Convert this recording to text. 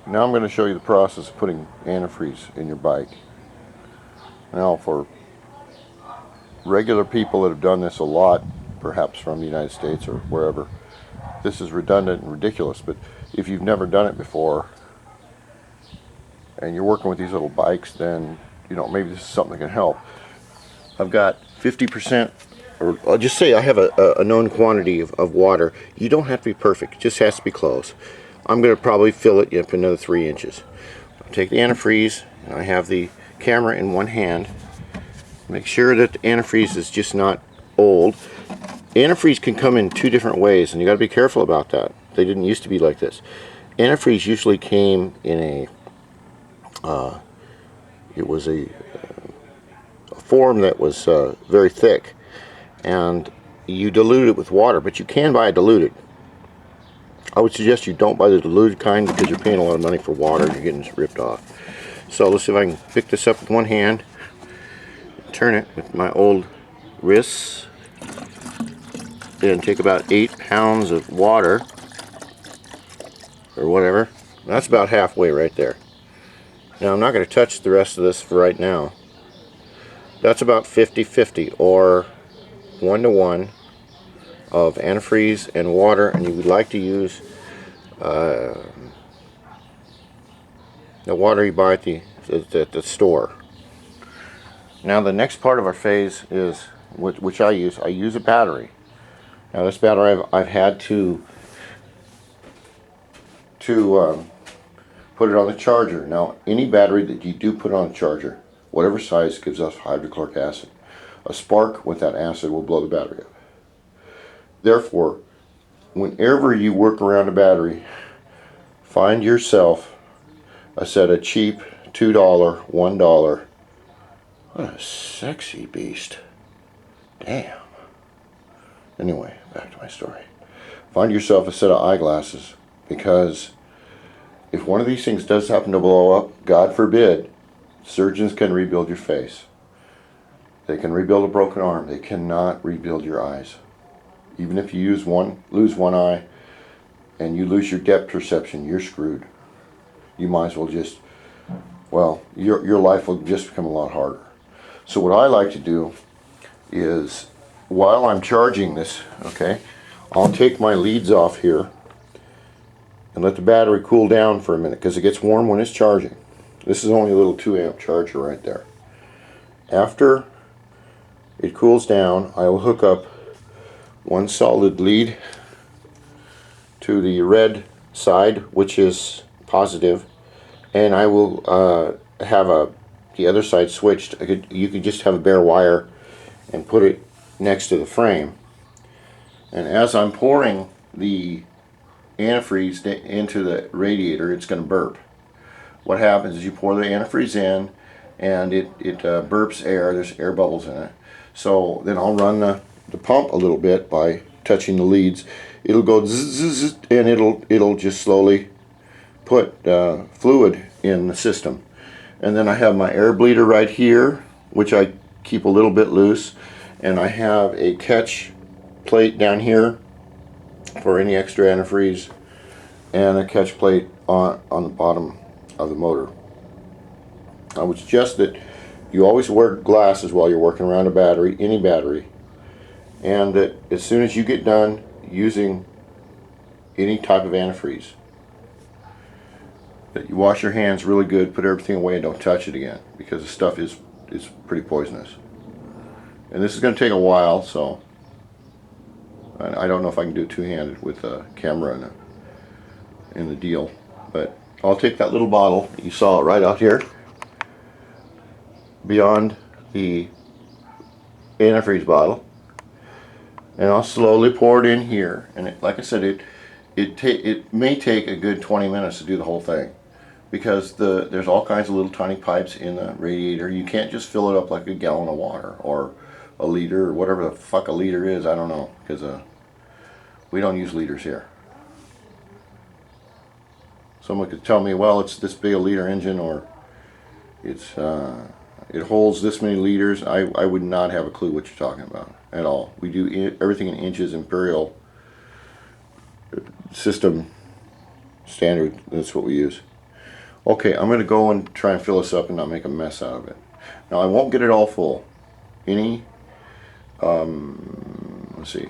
Now I'm going to show you the process of putting antifreeze in your bike. Now, for regular people that have done this a lot, perhaps from the United States or wherever, this is redundant and ridiculous, but if you've never done it before and you're working with these little bikes, then maybe this is something that can help. I've got 50%, or I'll just say I have a known quantity of water. You don't have to be perfect, it just has to be close. I'm going to probably fill it up another 3 inches. I'll take the antifreeze, and I have the camera in one hand. Make sure that the antifreeze is just not old. Antifreeze can come in 2 different ways, and you got to be careful about that. They didn't used to be like this. Antifreeze usually came in a form that was very thick, and you dilute it with water, but you can buy it diluted. I would suggest you don't buy the diluted kind because you're paying a lot of money for water and you're getting ripped off. So let's see if I can pick this up with one hand, turn it with my old wrists, and take about 8 pounds of water, or whatever. That's about halfway right there. Now I'm not going to touch the rest of this for right now. That's about 50-50, or 1-to-1 of antifreeze and water, and you would like to use the water you buy at the store. Now the next part of our phase is, which I use a battery. Now this battery I've had to put it on the charger. Now any battery that you do put on a charger, whatever size, gives us hydrochloric acid. A spark with that acid will blow the battery up. Therefore, whenever you work around a battery, find yourself a set of cheap $2, $1. What a sexy beast. Damn. Anyway, back to my story. Find yourself a set of eyeglasses, because if one of these things does happen to blow up, God forbid, surgeons can rebuild your face. They can rebuild a broken arm. They cannot rebuild your eyes. Even if you lose one eye and you lose your depth perception, you're screwed. You might as well just, well, your life will just become a lot harder. So what I like to do is, while I'm charging this, okay, I'll take my leads off here and let the battery cool down for a minute, because it gets warm when it's charging. This is only a little 2-amp charger right there. After it cools down, I will hook up one solid lead to the red side, which is positive, and I will have the other side switched. You could just have a bare wire and put it next to the frame. And as I'm pouring the antifreeze into the radiator, it's going to burp. What happens is you pour the antifreeze in, and it burps air. There's air bubbles in it. So then I'll run the pump a little bit by touching the leads. It'll go zzz, zzz, and it'll just slowly put fluid in the system. And then I have my air bleeder right here, which I keep a little bit loose, and I have a catch plate down here for any extra antifreeze, and a catch plate on the bottom of the motor. I would suggest that you always wear glasses while you're working around a battery, any battery, and that as soon as you get done using any type of antifreeze, that you wash your hands really good, put everything away, and don't touch it again, because the stuff is pretty poisonous. And this is going to take a while, so I don't know if I can do it two-handed with a camera in the deal, but I'll take that little bottle, you saw it right out here, beyond the antifreeze bottle, and I'll slowly pour it in here. And like I said, it may take a good 20 minutes to do the whole thing, because there's all kinds of little tiny pipes in the radiator. You can't just fill it up like a gallon of water or a liter or whatever the fuck a liter is. I don't know, because we don't use liters here. Someone could tell me, well, it's this big a liter engine, or it holds this many liters. I would not have a clue what you're talking about at all. We do everything in inches, imperial system standard. That's what we use. Okay, I'm going to go and try and fill this up and not make a mess out of it. Now I won't get it all full. Let's see.